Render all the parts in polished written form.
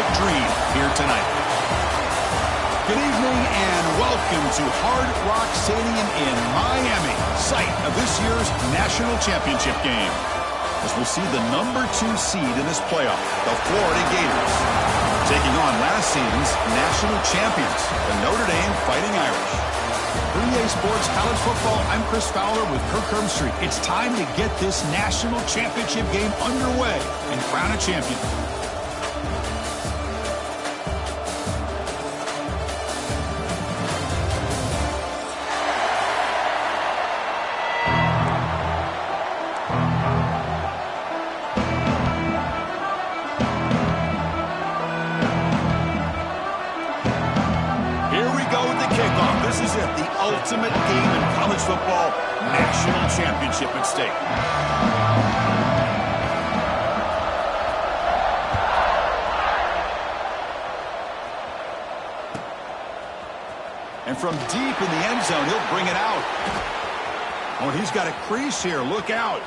championship dream here tonight. Good evening and welcome to Hard Rock Stadium in Miami, site of this year's national championship game. As we'll see the #2 seed in this playoff, the Florida Gators, taking on last season's national champions, the Notre Dame Fighting Irish. For EA Sports College Football, I'm Chris Fowler with Kirk Herbstreit. It's time to get this national championship game underway and crown a champion. The ultimate game in college football, national championship at stake. And from deep in the end zone, he'll bring it out. Oh, he's got a crease here. Look out.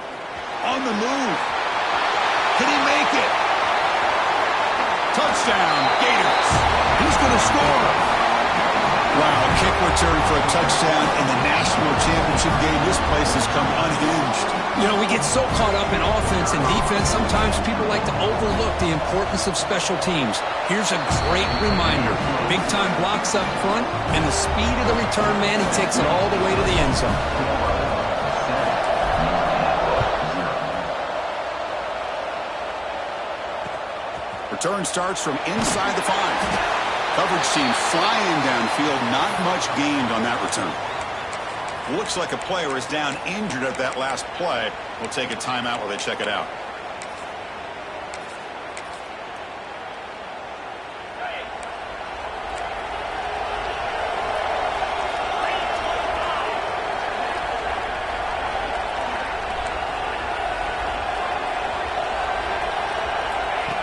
On the move. Can he make it? Touchdown, Gators. He's going to score. Wow, kick return for a touchdown in the national championship game. This place has come unhinged. You know, we get so caught up in offense and defense, sometimes people like to overlook the importance of special teams. Here's a great reminder. Big-time blocks up front, and the speed of the return man, he takes it all the way to the end zone. Return starts from inside the 5. Coverage team flying downfield, not much gained on that return. Looks like a player is down injured at that last play. We'll take a timeout while they check it out.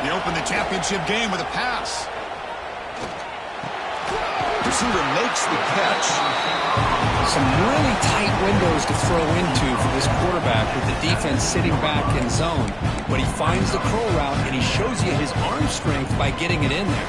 They open the championship game with a pass. Receiver makes the catch. Some really tight windows to throw into for this quarterback with the defense sitting back in zone. But he finds the curl route, and he shows you his arm strength by getting it in there.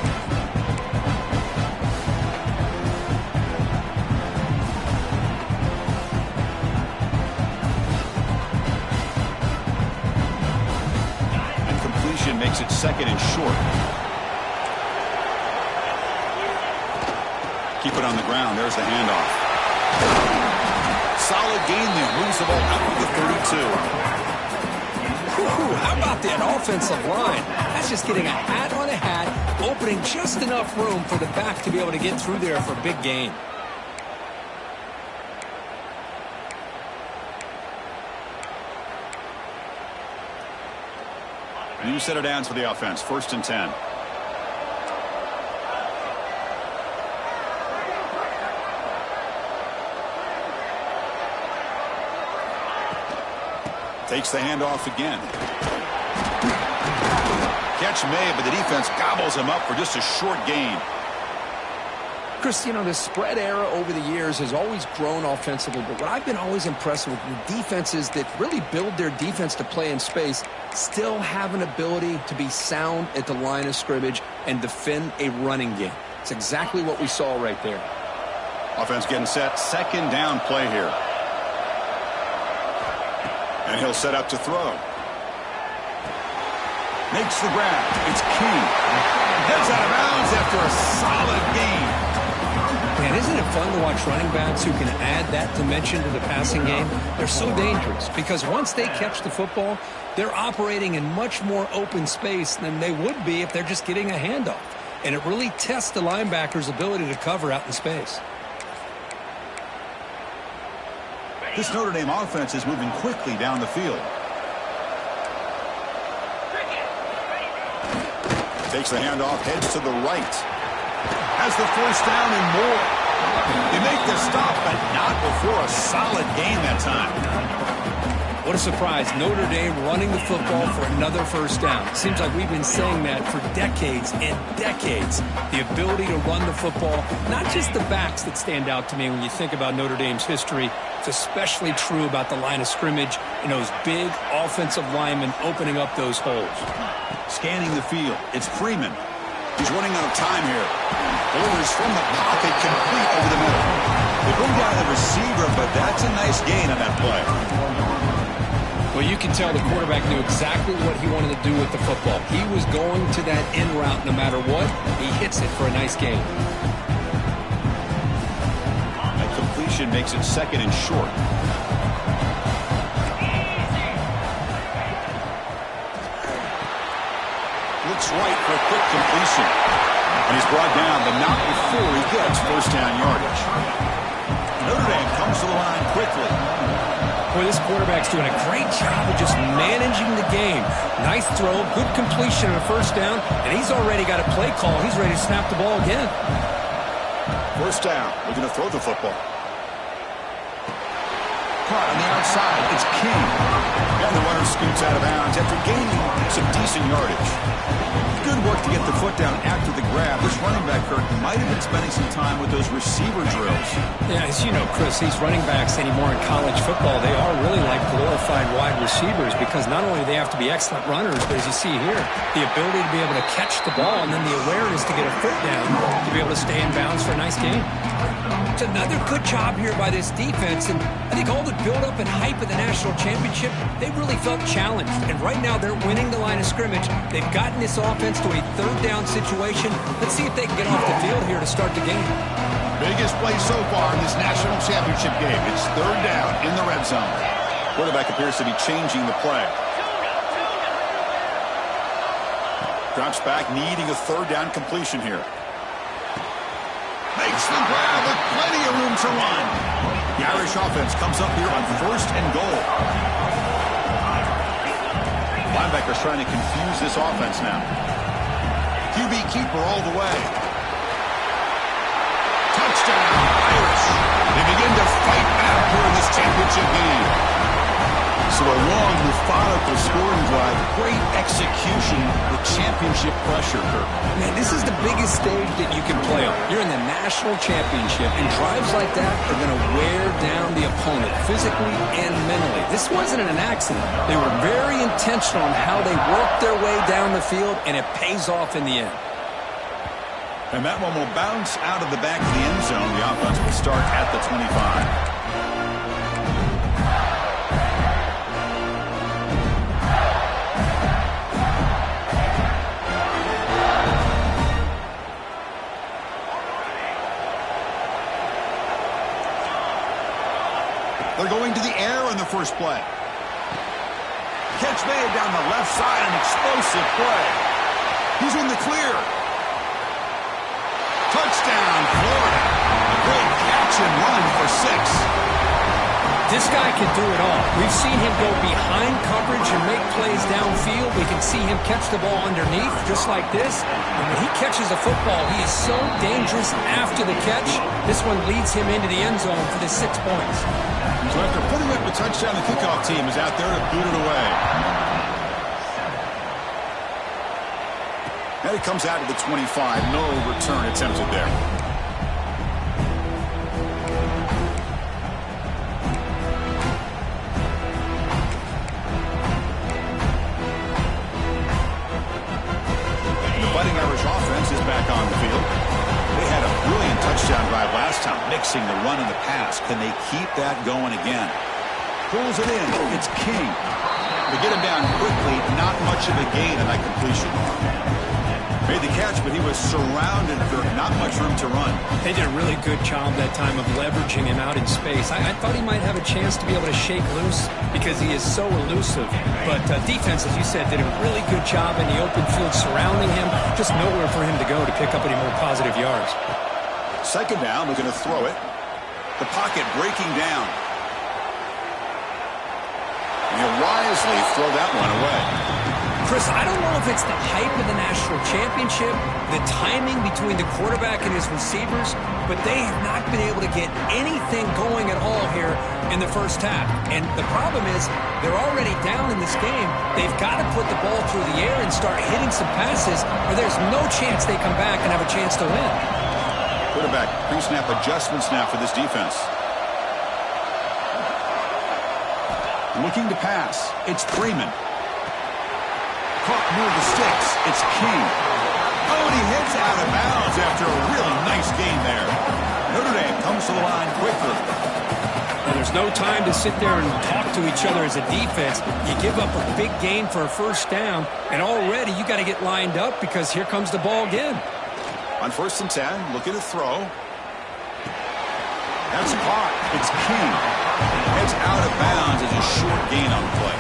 And completion makes it second and short. Keep it on the ground. There's the handoff. Solid gain there. Moves the ball out of the 32. How about that offensive line? That's just getting a hat on a hat, opening just enough room for the back to be able to get through there for a big gain. New set of downs for the offense. 1st and 10. Takes the handoff again. Catch made, but the defense gobbles him up for just a short gain. Chris, you know, the spread era over the years has always grown offensively, but what I've been always impressed with defenses that really build their defense to play in space still have an ability to be sound at the line of scrimmage and defend a running game. It's exactly what we saw right there. Offense getting set. 2nd down play here. And he'll set up to throw. Makes the grab. It's Key. Heads out of bounds after a solid gain. Man, isn't it fun to watch running backs who can add that dimension to the passing game? They're so dangerous because once they catch the football, they're operating in much more open space than they would be if they're just getting a handoff. And it really tests the linebacker's ability to cover out in space. This Notre Dame offense is moving quickly down the field. Takes the handoff, heads to the right. Has the 1st down and more. They make the stop, but not before a solid gain that time. What a surprise. Notre Dame running the football for another 1st down. It seems like we've been saying that for decades and decades. The ability to run the football, not just the backs that stand out to me when you think about Notre Dame's history. It's especially true about the line of scrimmage and those big offensive linemen opening up those holes. Scanning the field. It's Freeman. He's running out of time here. Delivers from the pocket, complete over the middle. They bring down the receiver, but that's a nice gain on that play. Well, you can tell the quarterback knew exactly what he wanted to do with the football. He was going to that in route no matter what. He hits it for a nice gain. That completion makes it second and short. Looks right for a quick completion. And he's brought down, but not before he gets first down yardage. Notre Dame comes to the line quickly. Boy, this quarterback's doing a great job of just managing the game. Nice throw, good completion on a first down, and he's already got a play call. He's ready to snap the ball again. First down. We're going to throw the football. Caught on the outside. It's King. And the runner scoots out of bounds after gaining some decent yardage. Good work to get the foot down after the grab. This running back, Kirk, might have been spending some time with those receiver drills. Yeah, as you know, Chris, these running backs anymore in college football, they are really like glorified wide receivers because not only do they have to be excellent runners, but as you see here, the ability to be able to catch the ball and then the awareness to get a foot down to be able to stay in bounds for a nice gain. It's another good job here by this defense, and I think all the build-up and hype of the national championship, they really felt challenged. And right now, they're winning the line of scrimmage. They've gotten this offense to a third down situation. Let's see if they can get off the field here to start the game. Biggest play so far in this national championship game. It's third down in the red zone. Quarterback appears to be changing the play. Drops back, needing a third down completion here. Makes the grab with plenty of room to run. The Irish offense comes up here on first and goal. Linebackers trying to confuse this offense now. QB keeper all the way. Touchdown, Irish. They begin to fight back here in this championship game. So a long, methodical scoring drive. Great execution with championship pressure, Kirk. Man, this is the biggest stage that you can play on. You're in the national championship, and drives like that are going to wear down the opponent physically and mentally. This wasn't an accident. They were very intentional on how they worked their way down the field, and it pays off in the end. And that one will bounce out of the back of the end zone. The offense will start at the 25. They're going to the air on the first play. Catch made down the left side, an explosive play. He's in the clear. Touchdown, Florida. A great catch and run for 6. This guy can do it all. We've seen him go behind coverage and make plays downfield. We can see him catch the ball underneath, just like this. And when he catches a football, he is so dangerous after the catch. This one leads him into the end zone for the 6 points. So after putting up a touchdown, the kickoff team is out there to boot it away. Now he comes out to the 25. No return attempted there. The Fighting Irish offense is back on the field. They had a brilliant touchdown drive last time, mixing the run and the pass. Can they keep that going again? Pulls it in. It's King. They get him down quickly. Not much of a gain on that completion. Made the catch, but he was surrounded for not much room to run. They did a really good job that time of leveraging him out in space. I thought he might have a chance to be able to shake loose because he is so elusive. But defense, as you said, did a really good job in the open field surrounding him. Just nowhere for him to go to pick up any more positive yards. Second down, they're going to throw it. The pocket breaking down. And he'll wisely throw that one away. Chris, I don't know if it's the hype of the national championship, the timing between the quarterback and his receivers, but they have not been able to get anything going at all here in the first half. And the problem is they're already down in this game. They've got to put the ball through the air and start hitting some passes, or there's no chance they come back and have a chance to win. Quarterback pre-snap adjustments now for this defense. Looking to pass. It's Freeman. Caught near the sticks. It's King. Oh, and he hits out of bounds after a really nice gain there. Notre Dame comes to the line quickly. Well, there's no time to sit there and talk to each other as a defense. You give up a big gain for a first down, and already you got to get lined up because here comes the ball again. On 1st and 10, looking to throw. That's caught. It's King. It's out of bounds as a short gain on the play.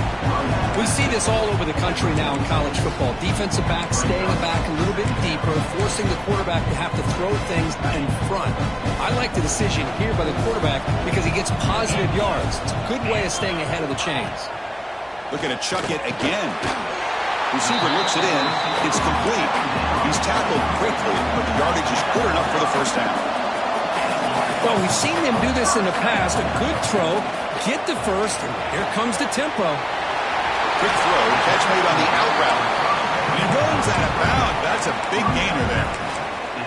We see this all over the country now in college football. Defensive backs staying back a little bit deeper, forcing the quarterback to have to throw things in front. I like the decision here by the quarterback because he gets positive yards. It's a good way of staying ahead of the chains. Looking to chuck it again. Receiver looks it in. It's complete. He's tackled quickly, but the yardage is good enough for the first down. Well, we've seen them do this in the past. A good throw, get the first, and here comes the tempo. Quick throw, catch made on the out route. He goes out of bounds. That's a big gainer there.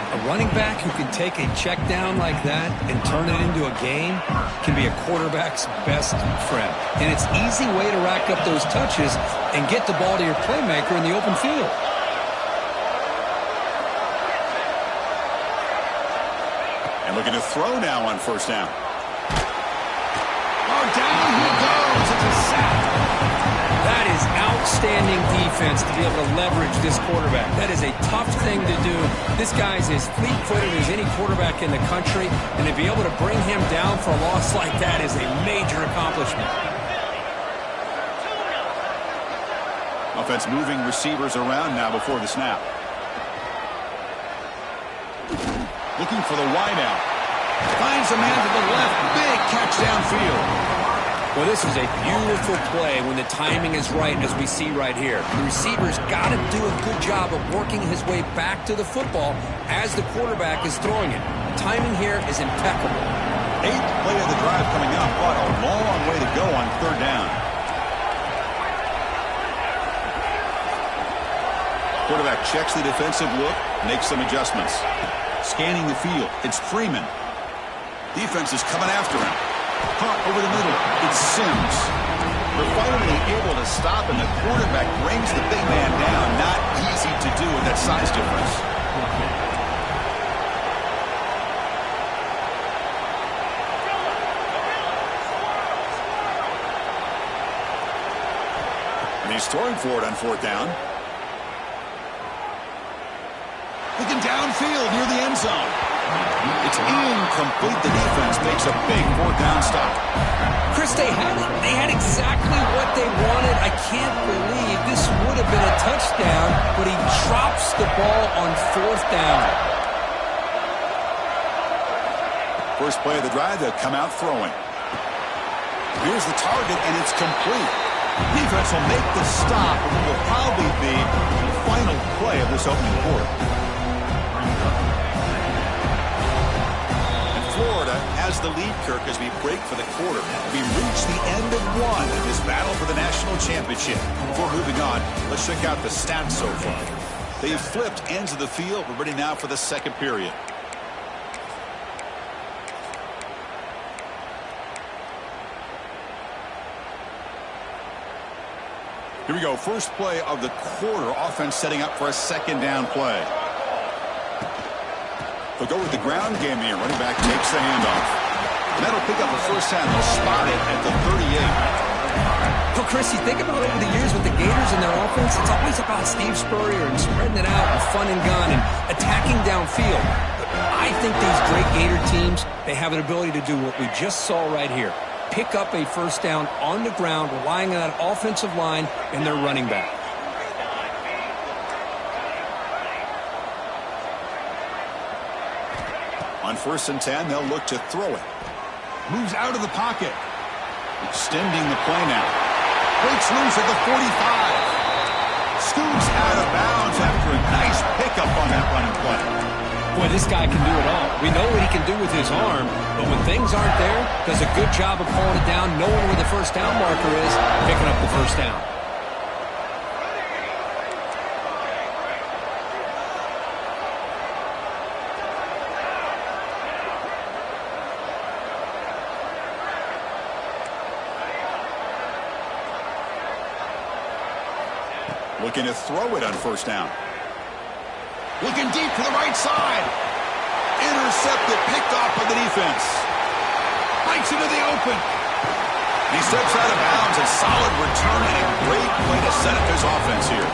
A running back who can take a check down like that and turn it into a gain can be a quarterback's best friend. And it's an easy way to rack up those touches and get the ball to your playmaker in the open field. And looking to throw now on 1st down. Oh, down he goes. It's a sack. That is outstanding defense to be able to leverage this quarterback. That is a tough thing to do. This guy's as fleet-footed as any quarterback in the country, and to be able to bring him down for a loss like that is a major accomplishment. Offense moving receivers around now before the snap. Looking for the wideout. Finds a man to the left. Big catch downfield. Well, this is a beautiful play when the timing is right, as we see right here. The receiver's got to do a good job of working his way back to the football as the quarterback is throwing it. The timing here is impeccable. 8th play of the drive coming up, but a long way to go on 3rd down. Quarterback checks the defensive look, makes some adjustments. Scanning the field, it's Freeman. Defense is coming after him. Caught over the middle, it's Sims. They're finally able to stop, and the quarterback brings the big man down. Not easy to do with that size difference. And he's throwing for it on 4th down. Looking downfield near the end zone. It's incomplete. The defense makes a big 4th down stop. Chris, they had exactly what they wanted. I can't believe this would have been a touchdown, but he drops the ball on 4th down. First play of the drive, they'll come out throwing. Here's the target, and it's complete. Defense will make the stop, and it will probably be the final play of this opening quarter. Florida has the lead, Kirk, as we break for the quarter. We reach the end of one in this battle for the national championship. Before moving on, let's check out the stats so far. They've flipped ends of the field. We're ready now for the 2nd period. Here we go. First play of the quarter. Offense setting up for a 2nd down play. They'll go with the ground game here. Running back takes the handoff. And that'll pick up a first down. They'll spot it at the 38. Well, Chris, you think about over the years with the Gators and their offense, it's always about Steve Spurrier and spreading it out and fun and gun and attacking downfield. But I think these great Gator teams, they have an ability to do what we just saw right here. Pick up a first down on the ground, relying on that offensive line and their running back. On 1st and 10, they'll look to throw it. Moves out of the pocket. Extending the play now. Breaks loose at the 45. Scoots out of bounds after a nice pickup on that running play. Boy, this guy can do it all. We know what he can do with his arm, but when things aren't there, does a good job of pulling it down, knowing where the first down marker is, picking up the first down. Looking to throw it on 1st down. Looking deep to the right side. Intercepted, picked off by the defense. Breaks into the open. He steps out of bounds. A solid return and a great way to set up his offense here.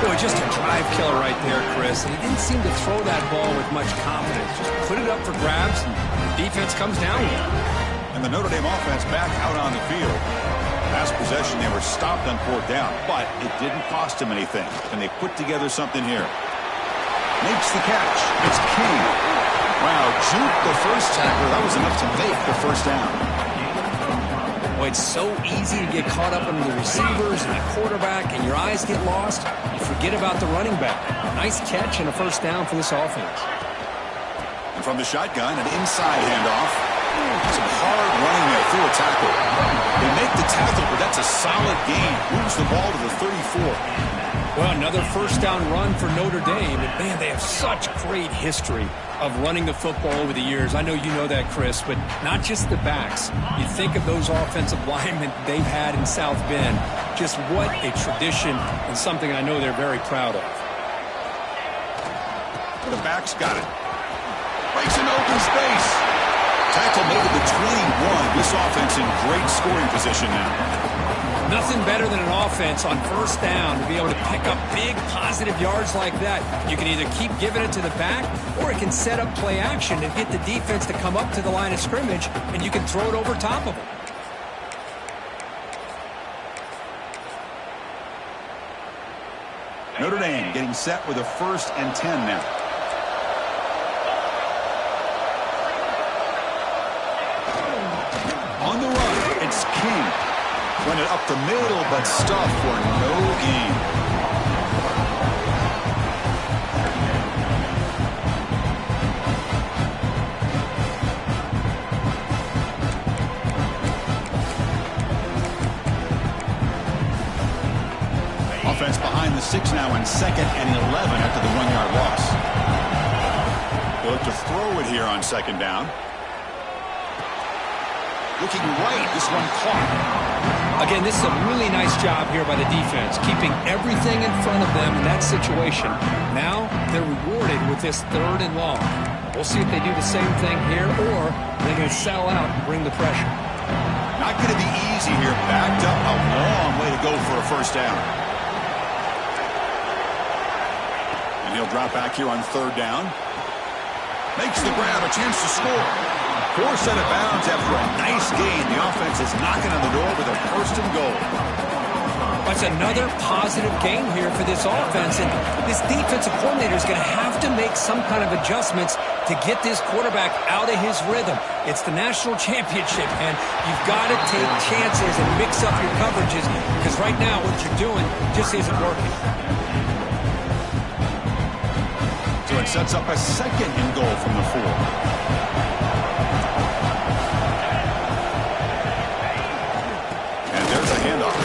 Boy, just a drive killer right there, Chris. And he didn't seem to throw that ball with much confidence. Just put it up for grabs, and the defense comes down with it. And the Notre Dame offense back out on the field. Last possession, they were stopped on 4th down, but it didn't cost them anything. And they put together something here. Makes the catch. It's King. Wow, juke the first tackler. That was enough to make the first down. Boy, it's so easy to get caught up in the receivers and the quarterback, and your eyes get lost. You forget about the running back. Nice catch and a first down for this offense. And from the shotgun, an inside handoff. Some hard running there through a tackle. They make the tackle, but that's a solid gain. Moves the ball to the 34. Well, another first down run for Notre Dame. And, man, they have such great history of running the football over the years. I know you know that, Chris, but not just the backs. You think of those offensive linemen they've had in South Bend. Just what a tradition and something I know they're very proud of. The backs got it. Breaks into open space. Tackle made it to 21. This offense in great scoring position now. Nothing better than an offense on first down to be able to pick up big positive yards like that. You can either keep giving it to the back, or it can set up play action and get the defense to come up to the line of scrimmage, and you can throw it over top of them. Notre Dame getting set with a 1st and 10 now. On the run, it's King. Run it up the middle, but stuffed for no gain. Offense behind the 6 now on 2nd and 11 after the 1-yard loss. They'll look to throw it here on 2nd down. Looking right, this one caught. Again, this is a really nice job here by the defense, keeping everything in front of them in that situation. Now they're rewarded with this 3rd and long. We'll see if they do the same thing here, or they're going to settle out and bring the pressure. Not going to be easy here. Backed up, a long way to go for a first down. And he'll drop back here on 3rd down. Makes the grab, a chance to score. Forced out of bounds after a nice gain. The offense is knocking on the door with a 1st and goal. That's another positive gain here for this offense, and this defensive coordinator is going to have to make some kind of adjustments to get this quarterback out of his rhythm. It's the national championship, and you've got to take chances and mix up your coverages, because right now what you're doing just isn't working. So it sets up a 2nd and goal from the 4. Handoff.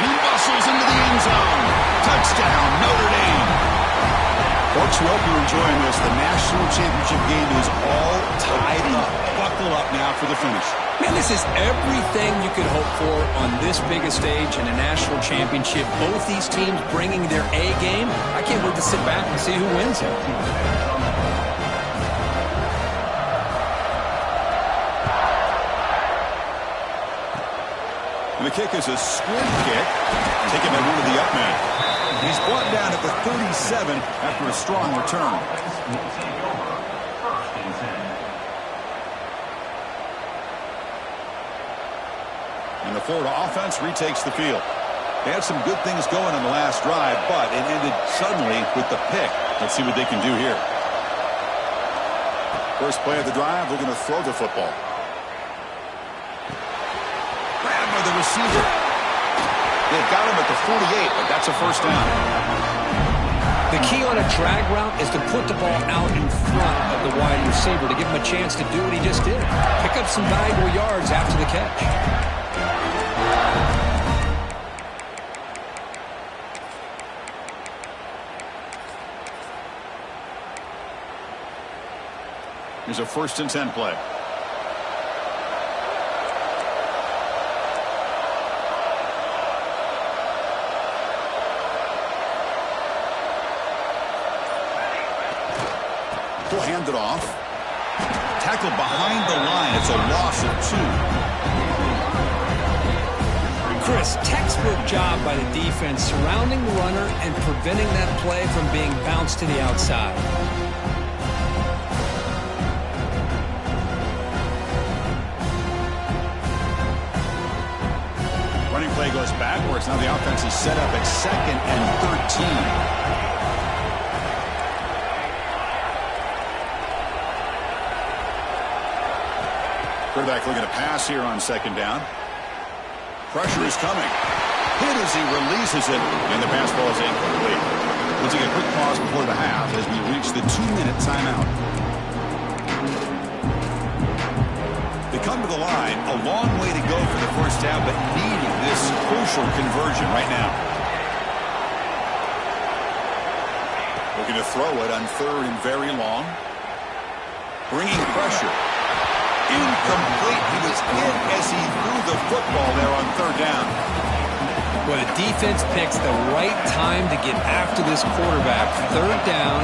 He muscles into the end zone. Touchdown, Notre Dame. Folks, we hope you're enjoying this. The national championship game is all tied up. Buckle up now for the finish. Man, this is everything you could hope for on this biggest stage in a national championship. Both these teams bringing their A game. I can't wait to sit back and see who wins it. The kick is a squib kick, taken by one of the up men. He's brought down at the 37 after a strong return. And the Florida offense retakes the field. They had some good things going on the last drive, but it ended suddenly with the pick. Let's see what they can do here. First play of the drive, they're going to throw the football. The receiver. They've got him at the 48, but that's a first down. The key on a drag route is to put the ball out in front of the wide receiver to give him a chance to do what he just did. Pick up some valuable yards after the catch. Here's a 1st and 10 play. He'll hand it off. Tackled behind the line. It's a loss of 2. Chris, textbook job by the defense surrounding the runner and preventing that play from being bounced to the outside. Running play goes backwards. Now the offense is set up at 2nd and 13. Quarterback looking to pass here on 2nd down. Pressure is coming. Hit as he releases it, and the pass ball is incomplete. We'll take a quick pause before the half as we reach the 2-minute timeout. They come to the line, a long way to go for the first down, but needing this crucial conversion right now. Looking to throw it on 3rd and very long. Bringing pressure. Incomplete. He was hit as he threw the football there on 3rd down. Well, the defense picks the right time to get after this quarterback. 3rd down,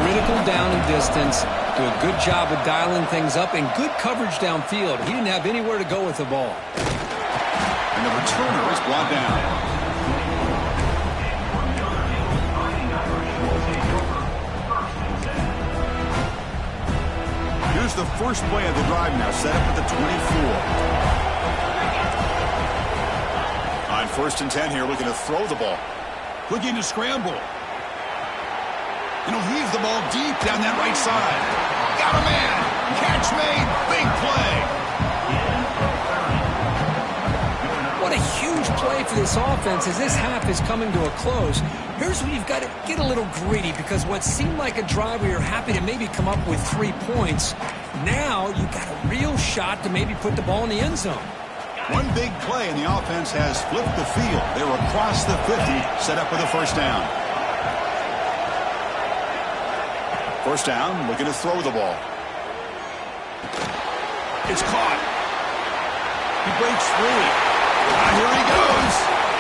critical down and distance. Do a good job of dialing things up and good coverage downfield. He didn't have anywhere to go with the ball. And the returner is brought down. Here's the first play of the drive now, set up at the 24. On 1st and 10 here, looking to throw the ball. Looking to scramble. And he'll heave the ball deep down that right side. Got a man. Catch made. Big play. What a huge play for this offense as this half is coming to a close. Here's where you've got to get a little greedy because what seemed like a drive where you're happy to maybe come up with 3 points, now you've got a real shot to maybe put the ball in the end zone. One big play and the offense has flipped the field. They're across the 50, set up with a first down. First down, looking to throw the ball. It's caught. He breaks free. Here he goes.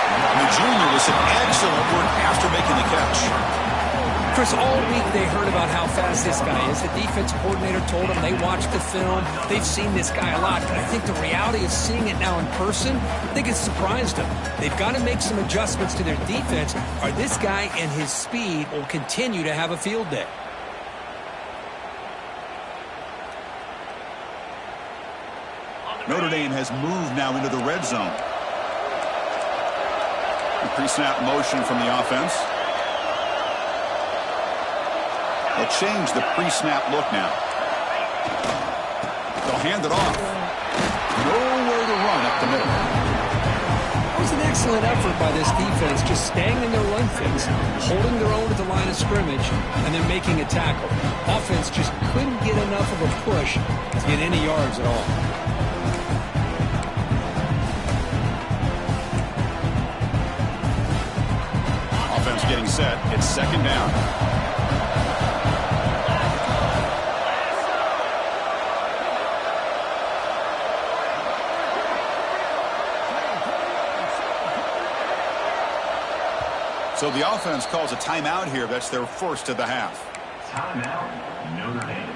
And the junior with some excellent work after making the catch. Chris, all week they heard about how fast this guy is. The defense coordinator told them they watched the film. They've seen this guy a lot. But I think the reality of seeing it now in person, I think it's surprised them. They've got to make some adjustments to their defense, or this guy and his speed will continue to have a field day. Notre Dame has moved now into the red zone. The pre-snap motion from the offense. They'll change the pre-snap look now. They'll hand it off. Nowhere to run up the middle. That was an excellent effort by this defense, just staying in their run fits, holding their own at the line of scrimmage, and then making a tackle. Offense just couldn't get enough of a push to get any yards at all. Offense getting set. It's 2nd down. So the offense calls a timeout here. That's their first of the half. Timeout, Notre Dame.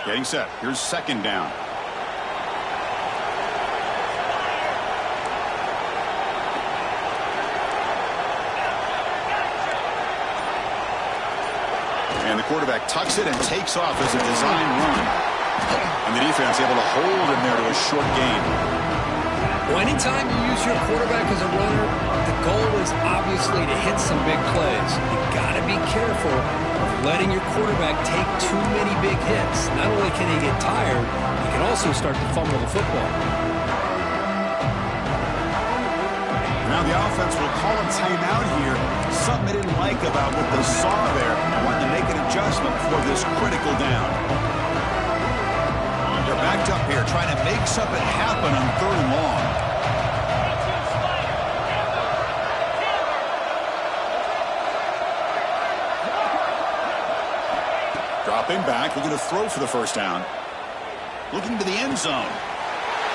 Getting set. Here's 2nd down. And the quarterback tucks it and takes off as a design run. And the defense able to hold him there to a short gain. Well, anytime you use your quarterback as a runner, the goal is obviously to hit some big plays. You got to be careful of letting your quarterback take too many big hits. Not only can he get tired, he can also start to fumble the football. Now the offense will call a timeout here. Something they didn't like about what they saw there. Wanted to make an adjustment for this critical down. They're backed up here trying to make something happen on 3rd and long. Dropping back, looking to throw for the first down. Looking to the end zone.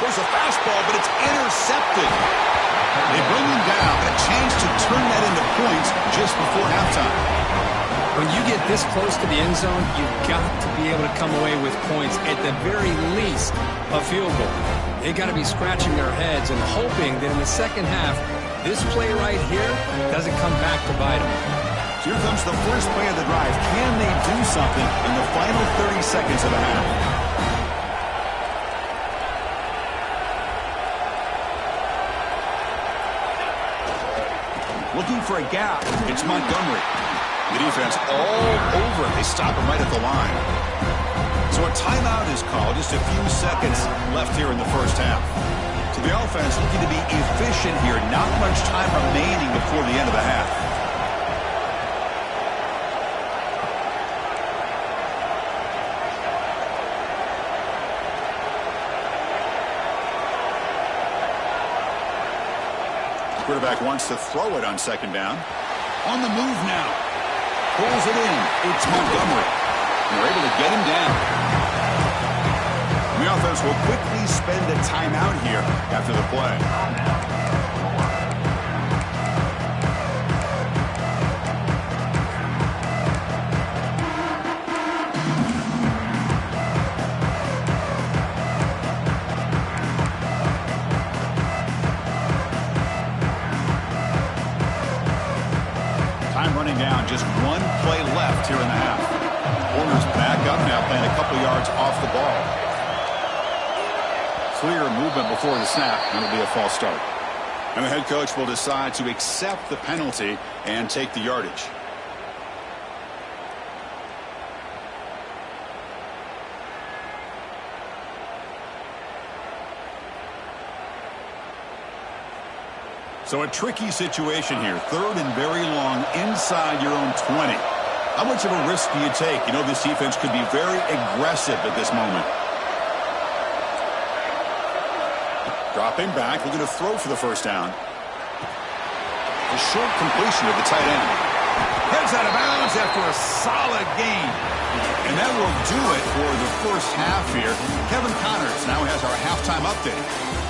There's a fastball, but it's intercepted. They bring him down. A chance to turn that into points just before halftime. When you get this close to the end zone, you've got to be able to come away with points. At the very least, a field goal. They got to be scratching their heads and hoping that in the second half, this play right here doesn't come back to bite them. Here comes the first play of the drive. Can they do something in the final 30 seconds of the half? Looking for a gap. It's Montgomery. The defense all over it. They stop him right at the line. So a timeout is called. Just a few seconds left here in the first half. So the offense looking to be efficient here. Not much time remaining before the end of the half. Quarterback wants to throw it on second down. On the move now. Pulls it in. It's Montgomery. And they're able to get him down. The offense will quickly spend a timeout here after the play. Running down, just one play left here in the half. Corner's back up now, playing a couple yards off the ball. Clear movement before the snap, and it'll be a false start. And the head coach will decide to accept the penalty and take the yardage. So a tricky situation here. Third and very long inside your own 20. How much of a risk do you take? You know, this defense could be very aggressive at this moment. Dropping back, looking to throw for the first down. A short completion of the tight end. Heads out of bounds after a solid gain. And that will do it for the first half here. Kevin Connors now has our halftime update.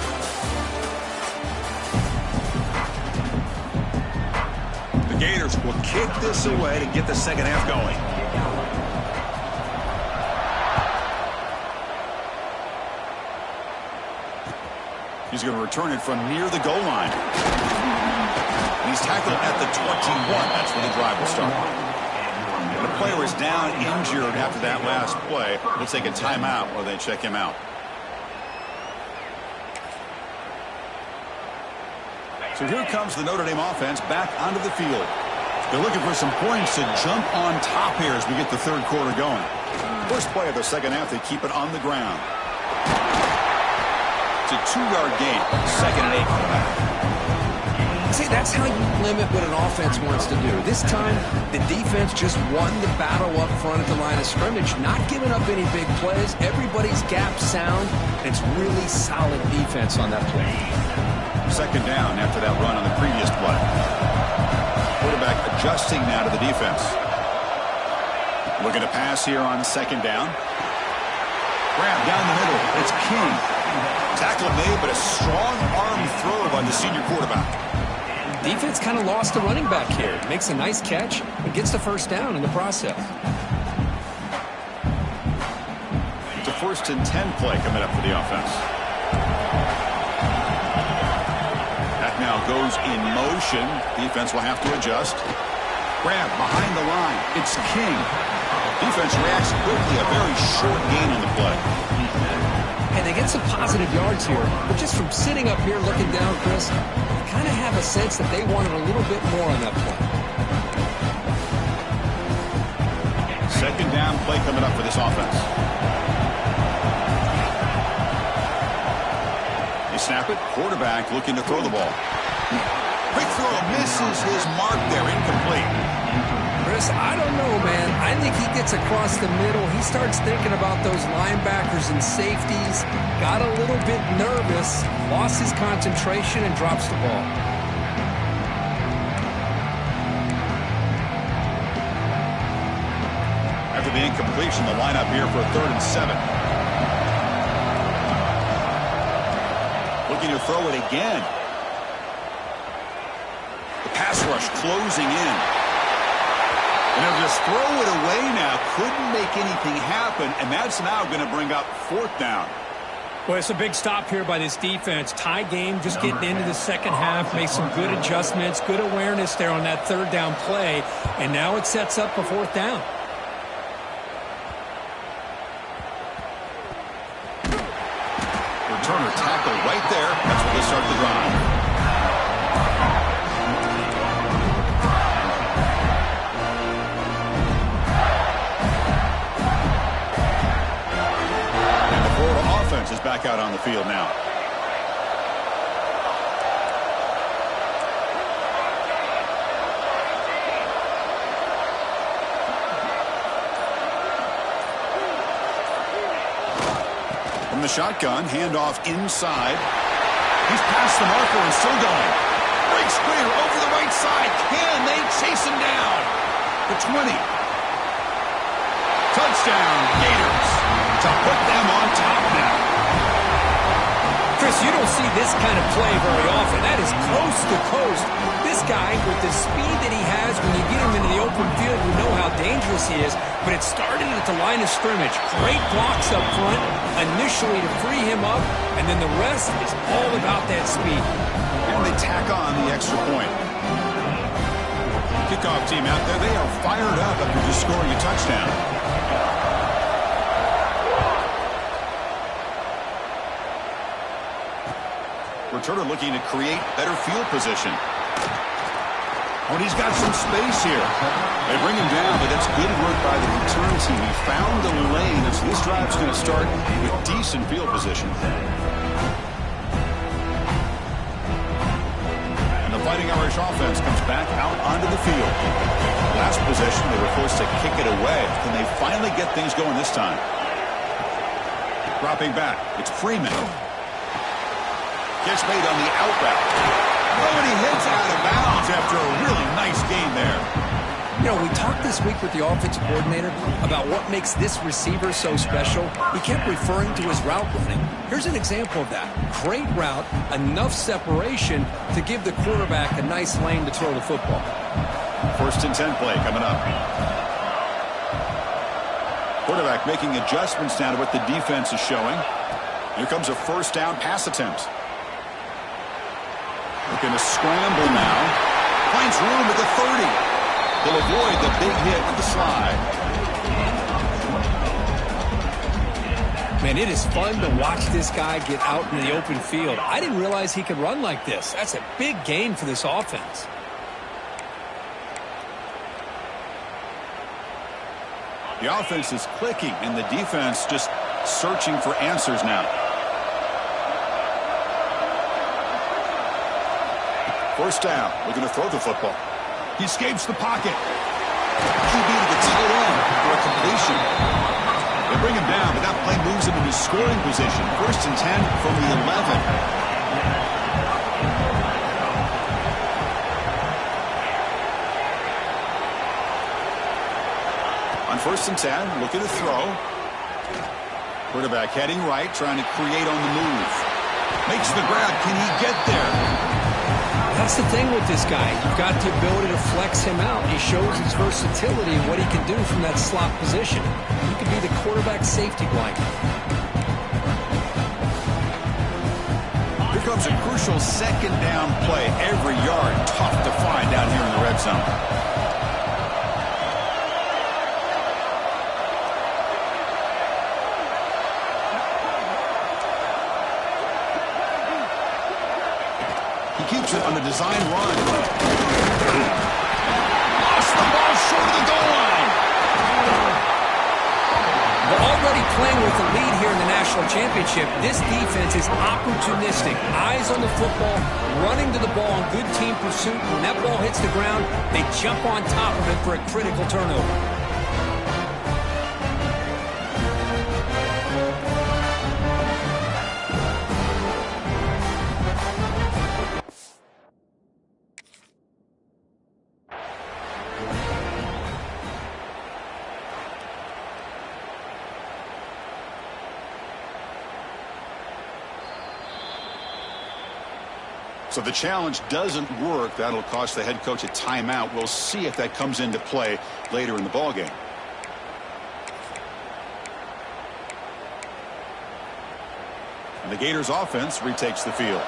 Gators will kick this away to get the second half going. He's going to return it from near the goal line. He's tackled at the 21. That's where the drive will start. And the player is down injured after that last play. They'll take a timeout while they check him out. So here comes the Notre Dame offense back onto the field. They're looking for some points to jump on top here as we get the third quarter going. First play of the second half, they keep it on the ground. It's a 2-yard gain, 2nd and 8 for the back. See, that's how you limit what an offense wants to do. This time, the defense just won the battle up front at the line of scrimmage, not giving up any big plays. Everybody's gap sound. It's really solid defense on that play. Second down after that run on the previous play. Quarterback adjusting now to the defense. Looking to pass here on second down. Grab down the middle. It's King. Tackle made, but a strong arm throw by the senior quarterback. Defense kind of lost the running back here. Makes a nice catch and gets the first down in the process. It's a 1st and 10 play coming up for the offense. Now goes in motion. Defense will have to adjust. Grab behind the line. It's King. Defense reacts quickly. A very short gain on the play. And they get some positive yards here. But just from sitting up here looking down, Chris, I kind of have a sense that they wanted a little bit more on that play. Second down play coming up for this offense. Snap it. Quarterback looking to throw the ball. Quick throw. Misses his mark there. Incomplete. Chris, I don't know, man. I think he gets across the middle. He starts thinking about those linebackers and safeties. Got a little bit nervous. Lost his concentration and drops the ball. After after the incompletion. The lineup here for a 3rd and 7. Looking to throw it again. The pass rush closing in. And they'll just throw it away now. Couldn't make anything happen, and that's now going to bring up 4th down. Well, it's a big stop here by this defense. Tie game, just getting into the second half, made some good adjustments, good awareness there on that 3rd down play, and now it sets up a 4th down. Returner tackle right there. That's where they start the drive. Is back out on the field now. From the shotgun, handoff inside. He's past the marker and still going. Breaks clear over the right side. Can they chase him down? The 20. Touchdown, Gators. To put them on top now. Chris, you don't see this kind of play very often. That is coast to coast. This guy, with the speed that he has, when you get him into the open field, you know how dangerous he is. But it started at the line of scrimmage. Great blocks up front, initially to free him up, and then the rest is all about that speed. And they tack on the extra point. Kickoff team out there, they are fired up after just scoring a touchdown. Returner looking to create better field position. Oh, and he's got some space here. They bring him down, but that's good work by the return team. He found the lane, and so this drive's going to start with decent field position. And the Fighting Irish offense comes back out onto the field. Last possession, they were forced to kick it away. Can they finally get things going this time? Dropping back, it's Freeman. Catch made on the out route. Oh, and he hits out of bounds after a really nice game there. You know, we talked this week with the offensive coordinator about what makes this receiver so special. He kept referring to his route running. Here's an example of that. Great route, enough separation to give the quarterback a nice lane to throw the football. 1st and 10 play coming up. Quarterback making adjustments now to what the defense is showing. Here comes a 1st down pass attempt. Looking to scramble now. Finds room at the 30. They'll avoid the big hit with the slide. Man, it is fun to watch this guy get out in the open field. I didn't realize he could run like this. That's a big gain for this offense. The offense is clicking, and the defense just searching for answers now. 1st down, looking to throw the football. He escapes the pocket. QB to the tight end for a completion. They bring him down, but that play moves him into scoring position. 1st and 10 from the 11. On 1st and 10, looking to throw. Quarterback heading right, trying to create on the move. Makes the grab. Can he get there? That's the thing with this guy. You've got the ability to flex him out. He shows his versatility and what he can do from that slot position. He could be the quarterback safety blanket. Here comes a crucial 2nd down play. Every yard tough to find down here in the red zone. Keeps it on the design run. Lost the ball short of the goal line. They're already playing with the lead here in the national championship. This defense is opportunistic. Eyes on the football, running to the ball in good team pursuit. When that ball hits the ground, they jump on top of it for a critical turnover. So the challenge doesn't work. That'll cost the head coach a timeout. We'll see if that comes into play later in the ballgame. And the Gators offense retakes the field.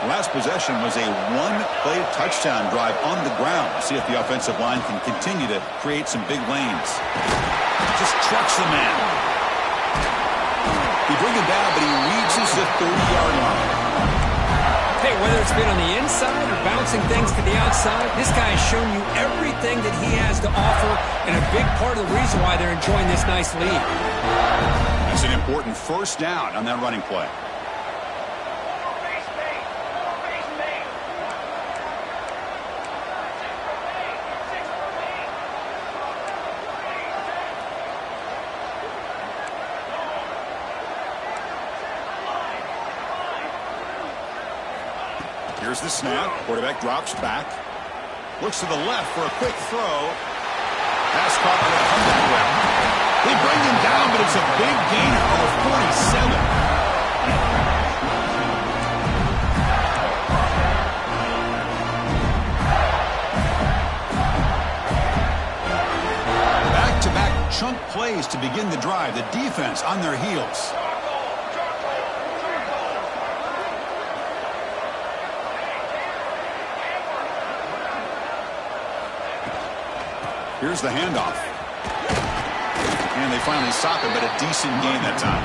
Last possession was a one-play touchdown drive on the ground. See if the offensive line can continue to create some big lanes. Just trucks the man. He brings him down, but he reaches the 30-yard line. Hey, whether it's been on the inside or bouncing things to the outside, this guy has shown you everything that he has to offer, and a big part of the reason why they're enjoying this nice lead. That's an important first down on that running play. Here's the snap. Quarterback drops back. Looks to the left for a quick throw. Pass caught on a comeback route. They bring him down, but it's a big gainer on the 47. Back-to-back chunk plays to begin the drive. The defense on their heels. Here's the handoff. And they finally stop it, but a decent gain that time.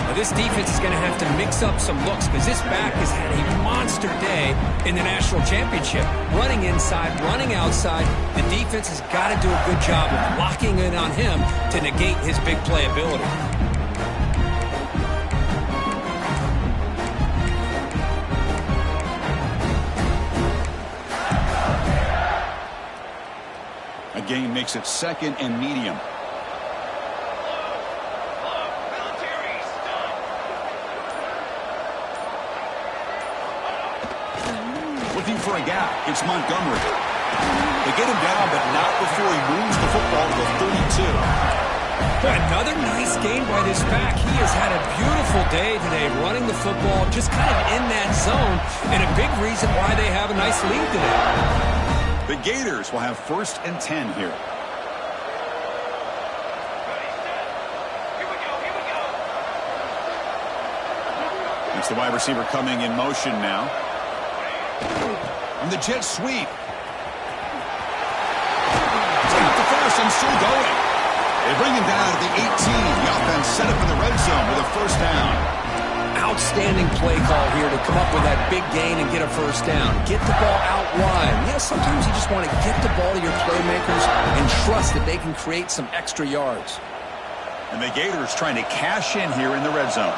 Now this defense is going to have to mix up some looks because this back has had a monster day in the national championship. Running inside, running outside. The defense has got to do a good job of locking in on him to negate his big play ability. Gain makes it second and medium. Looking for a gap. It's Montgomery. They get him down, but not before he moves the football to the 32. Boy, another nice game by this back. He has had a beautiful day today running the football, just kind of in that zone, and a big reason why they have a nice lead today. The Gators will have 1st and 10 here. It's the wide receiver coming in motion now. And the jet sweep. Take the first and still going. They bring him down at the 18. The offense set up in the red zone with a first down. Outstanding play call here to come up with that big gain and get a first down. Get the ball out wide. Yeah, sometimes you just want to get the ball to your playmakers and trust that they can create some extra yards. And the Gators trying to cash in here in the red zone.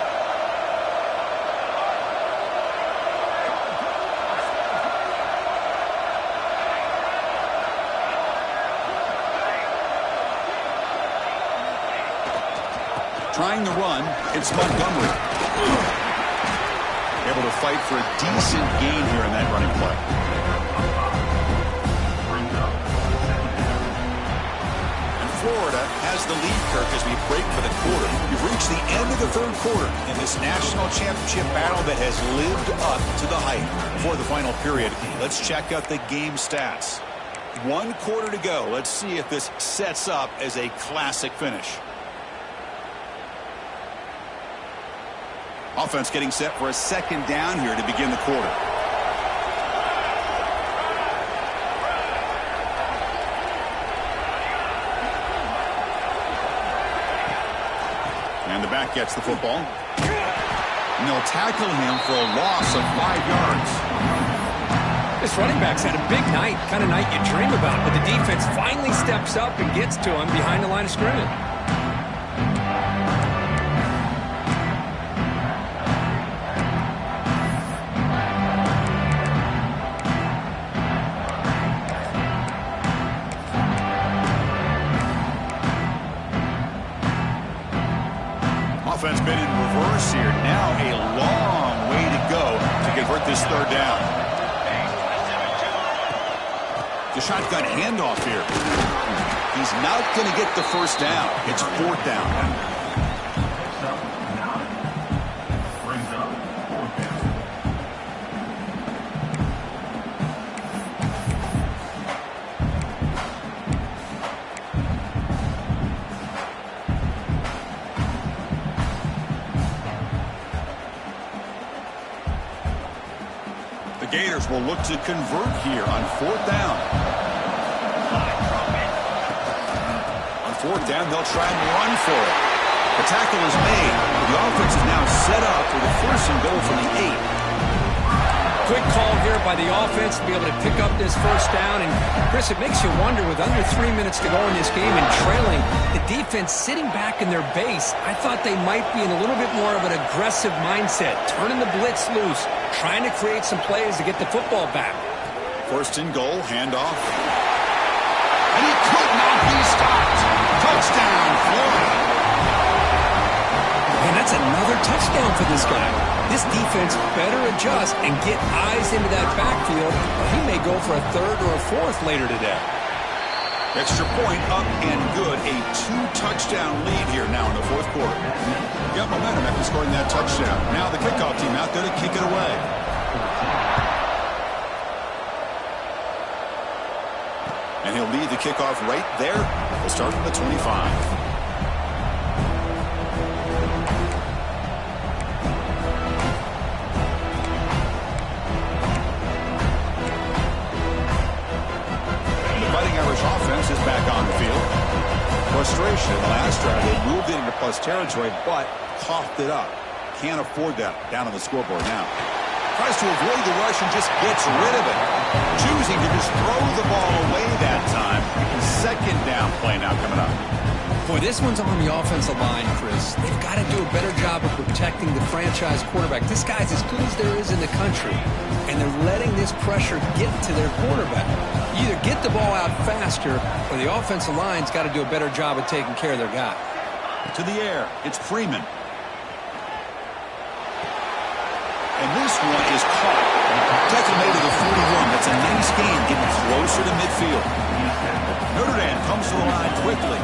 Trying to run, it's Montgomery. Able to fight for a decent gain here in that running play. And Florida has the lead, Kirk, as we break for the quarter. We've reached the end of the third quarter in this national championship battle that has lived up to the hype. Before the final period, let's check out the game stats. 1 quarter to go. Let's see if this sets up as a classic finish. Offense getting set for a second down here to begin the quarter. And the back gets the football. And they'll tackle him for a loss of 5 yards. This running back's had a big night, kind of night you dream about, but the defense finally steps up and gets to him behind the line of scrimmage. Offense been in reverse here. Now a long way to go to convert this third down. The shotgun handoff here. He's not going to get the first down. It's 4th down. Bears will look to convert here on 4th down. On 4th down, they'll try and run for it. The tackle is made. The offense is now set up for the 1st and goal from the 8. Quick call here by the offense to be able to pick up this 1st down. And, Chris, it makes you wonder, with under 3 minutes to go in this game and trailing, the defense sitting back in their base, I thought they might be in a little bit more of an aggressive mindset, turning the blitz loose, trying to create some plays to get the football back. 1st and goal, handoff. And he could not be stopped. Touchdown, Florida. And that's another touchdown for this guy. This defense better adjust and get eyes into that backfield, or he may go for a 3rd or a 4th later today. Extra point up and good. A 2-touchdown lead here now in the 4th quarter. Got momentum after scoring that touchdown. Now the kickoff team out there to kick it away. And he'll lead the kickoff right there. We'll start from the 25. Offense is back on the field. Frustration in the last drive. They moved it into plus territory, but coughed it up. Can't afford that. Down on the scoreboard now. Tries to avoid the rush and just gets rid of it. Choosing to just throw the ball away that time. 2nd down play now coming up. Boy, this one's on the offensive line, Chris. They've got to do a better job of protecting the franchise quarterback. This guy's as good as there is in the country, and they're letting this pressure get to their quarterback. You either get the ball out faster, or the offensive line's got to do a better job of taking care of their guy. To the air, it's Freeman. And this one is caught. Tackle made to the 41. That's a nice gain, getting closer to midfield. Notre Dame comes to the line quickly.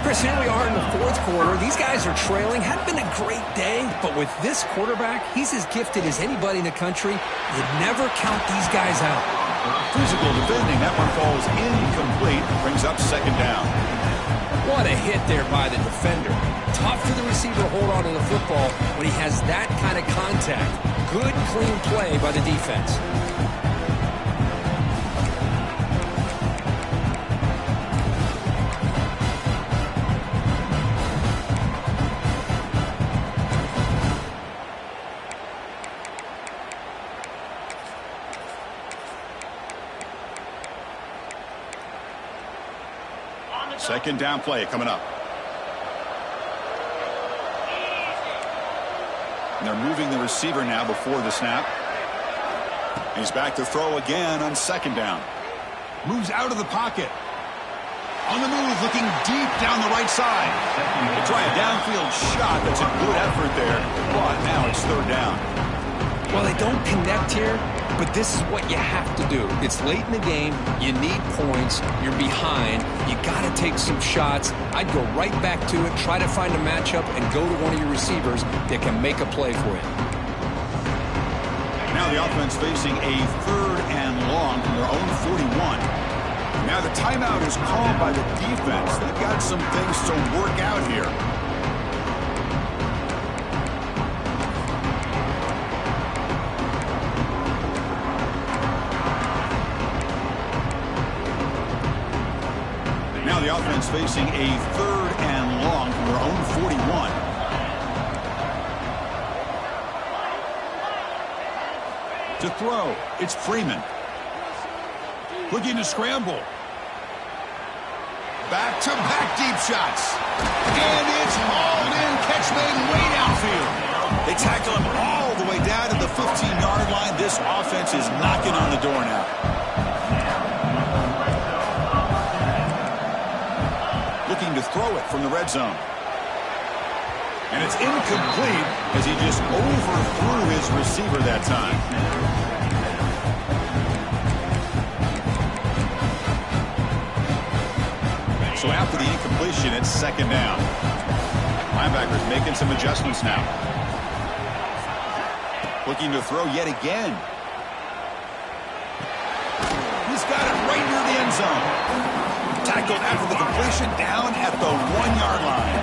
Chris, here we are in the 4th quarter. These guys are trailing. Hadn't been a great day, but with this quarterback, he's as gifted as anybody in the country. You never count these guys out. Physical defending. That one falls incomplete. Brings up 2nd down. What a hit there by the defender. Tough for the receiver to hold on to the football when he has that kind of contact. Good, clean play by the defense. Second down play coming up. And they're moving the receiver now before the snap. He's back to throw again on 2nd down. Moves out of the pocket. On the move, looking deep down the right side. They try a downfield shot. That's a good effort there. But now it's 3rd down. Well, they don't connect here, but this is what you have to do. It's late in the game. You need points. You're behind. You got to take some shots. I'd go right back to it, try to find a matchup, and go to one of your receivers that can make a play for you. Now the offense facing a 3rd and long from their own 41. Now the timeout is called by the defense. They've got some things to work out here. Now the offense facing a 3rd and long from their own 41. To throw, it's Freeman. Looking to scramble. Back-to-back deep shots. And it's hauled in. Catch made way downfield. They tackle him all the way down to the 15-yard line. This offense is knocking on the door now. Looking to throw it from the red zone. And it's incomplete as he just overthrew his receiver that time. So after the incompletion, it's 2nd down. Linebackers making some adjustments now. Looking to throw yet again. He's got it right near the end zone. Tackled after the completion down at the 1-yard line.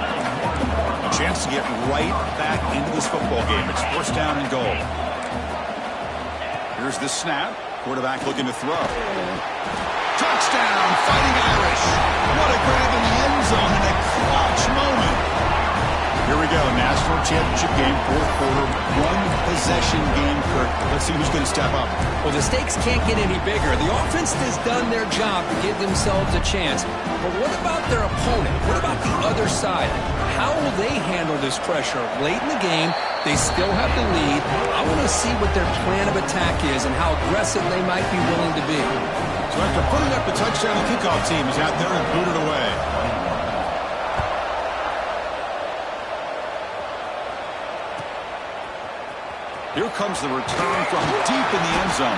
A chance to get right back into this football game. It's 1st down and goal. Here's the snap. Quarterback looking to throw. Touchdown, Fighting Irish. What a grab in the end zone in a clutch moment. Here we go, national championship game, fourth quarter, one-possession game, Kirk. Let's see who's going to step up. Well, the stakes can't get any bigger. The offense has done their job to give themselves a chance. But what about their opponent? What about the other side? How will they handle this pressure? Late in the game, they still have the lead. I want to see what their plan of attack is and how aggressive they might be willing to be. So after putting up the touchdown, the kickoff team is out there and booted away. Here comes the return from deep in the end zone.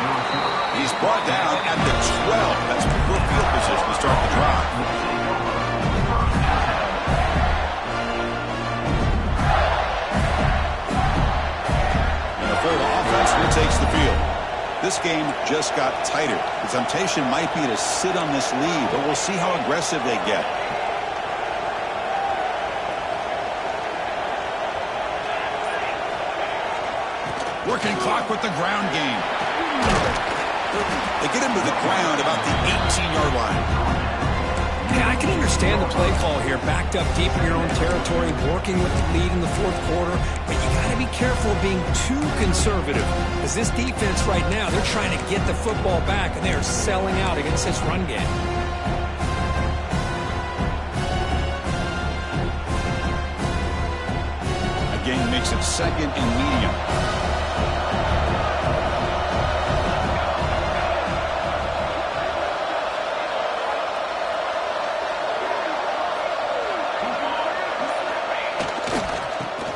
He's brought down at the 12. That's poor field position to start the drive. And the Florida offense retakes the field. This game just got tighter. The temptation might be to sit on this lead, but we'll see how aggressive they get. Working clock with the ground game. They get him to the ground about the 18-yard line. Yeah, I can understand the play call here. Backed up deep in your own territory, working with the lead in the fourth quarter. But you got to be careful of being too conservative. Because this defense right now, they're trying to get the football back, and they are selling out against this run game. Again, makes it second and medium.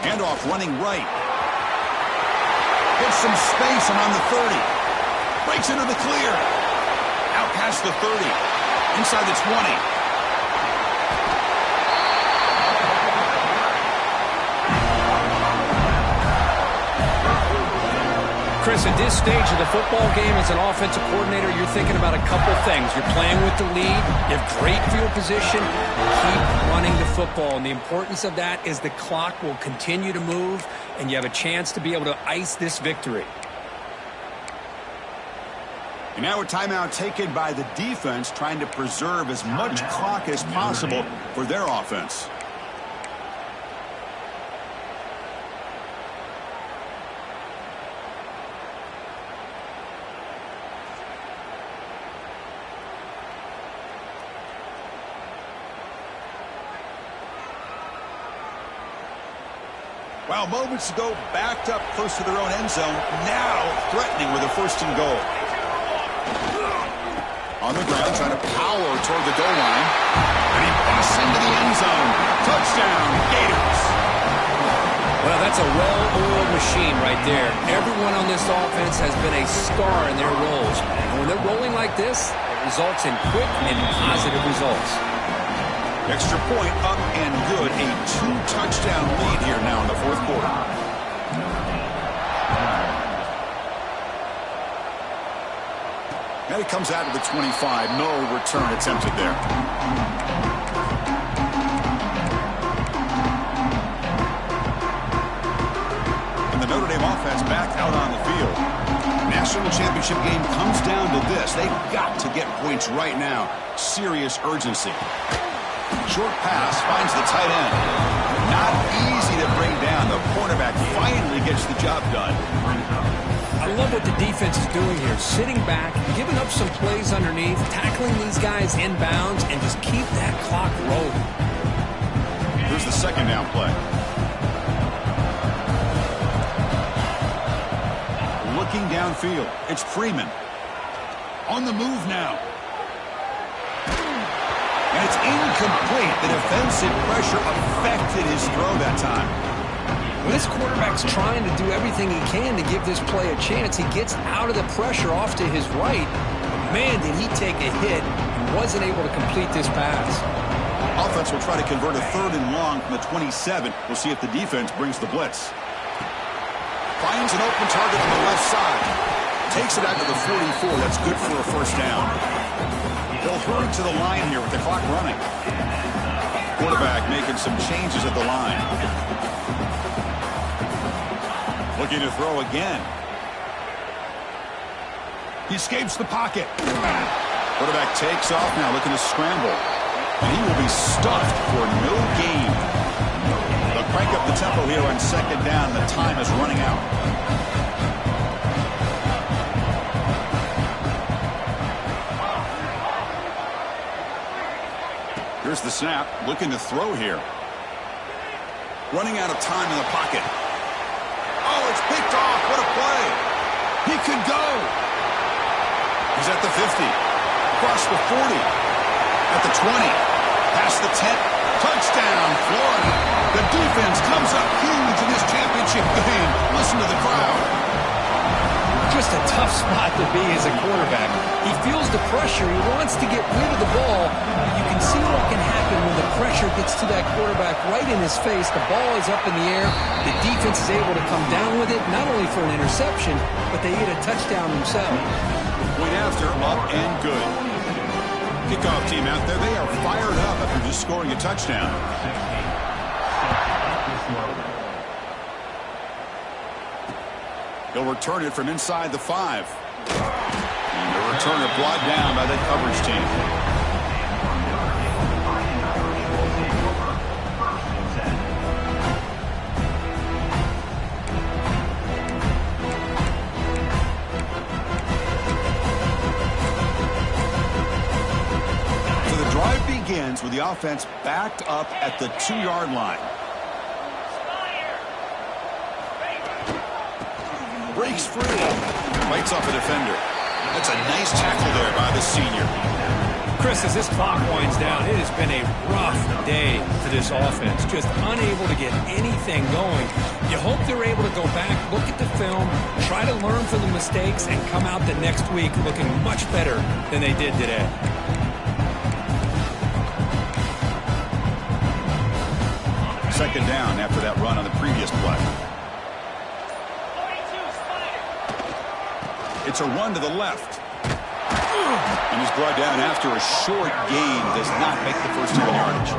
Handoff running right. Gets some space and on the 30. Breaks into the clear. Out past the 30. Inside the 20. Chris, at this stage of the football game as an offensive coordinator, you're thinking about a couple things. You're playing with the lead. You have great field position. Keep running the football. And the importance of that is the clock will continue to move, and you have a chance to be able to ice this victory. And now a timeout taken by the defense, trying to preserve as much clock as possible for their offense. Well, moments ago, backed up close to their own end zone, now threatening with a first and goal. On the ground, trying to power toward the goal line. And he busts into the end zone. Touchdown, Gators. Well, that's a well-oiled machine right there. Everyone on this offense has been a star in their roles. And when they're rolling like this, it results in quick and positive results. Extra point up and good. A 2-touchdown lead here now in the fourth quarter. And it comes out of the 25. No return attempted there. And the Notre Dame offense back out on the field. National championship game comes down to this. They've got to get points right now. Serious urgency. Short pass finds the tight end. Not easy to bring down. The cornerback finally gets the job done. I love what the defense is doing here. Sitting back, giving up some plays underneath, tackling these guys inbounds, and just keep that clock rolling. Here's the second down play. Looking downfield. It's Freeman. On the move now. And it's incomplete. The defensive pressure affected his throw that time. Well, this quarterback's trying to do everything he can to give this play a chance. He gets out of the pressure off to his right. But man, did he take a hit and wasn't able to complete this pass. Offense will try to convert a third and long from the 27. We'll see if the defense brings the blitz. Finds an open target on the left side. Takes it out to the 44. That's good for a first down. They'll hurry to the line here with the clock running. Quarterback making some changes at the line. Looking to throw again. He escapes the pocket. Quarterback takes off now, looking to scramble. And he will be stuffed for no gain. They'll crank up the tempo here on second down. The time is running out. Here's the snap, looking to throw here. Running out of time in the pocket. Oh, it's picked off. What a play. He could go. He's at the 50. Across the 40. At the 20. Past the 10. Touchdown, Florida. The defense comes up huge in this championship game. Listen to the crowd. Just a tough spot to be as a quarterback. He feels the pressure. He wants to get rid of the ball. But you can see what can happen when the pressure gets to that quarterback right in his face. The ball is up in the air. The defense is able to come down with it, not only for an interception, but they get a touchdown themselves. Point after, up and good. Kickoff team out there. They are fired up after just scoring a touchdown. He'll return it from inside the 5. And the returner brought down by that coverage team. So the drive begins with the offense backed up at the 2-yard line. Breaks free. Fights off a defender. That's a nice tackle there by the senior. Chris, as this clock winds down, it has been a rough day for this offense. Just unable to get anything going. You hope they're able to go back, look at the film, try to learn from the mistakes, and come out the next week looking much better than they did today. Second down after that run on the previous play. It's a run to the left. And he's brought down after a short gain. Does not make the first down yardage.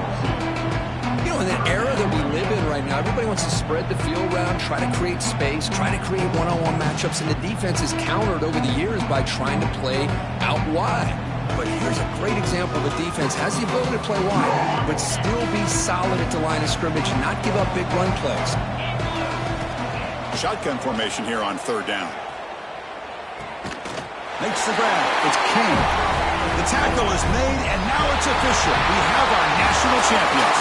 You know, in the era that we live in right now, everybody wants to spread the field around, try to create space, try to create one-on-one matchups, and the defense is countered over the years by trying to play out wide. But here's a great example of a defense has the ability to play wide, but still be solid at the line of scrimmage and not give up big run plays. Shotgun formation here on third down. Makes the grab. It's King. The tackle is made, and now it's official. We have our national champions.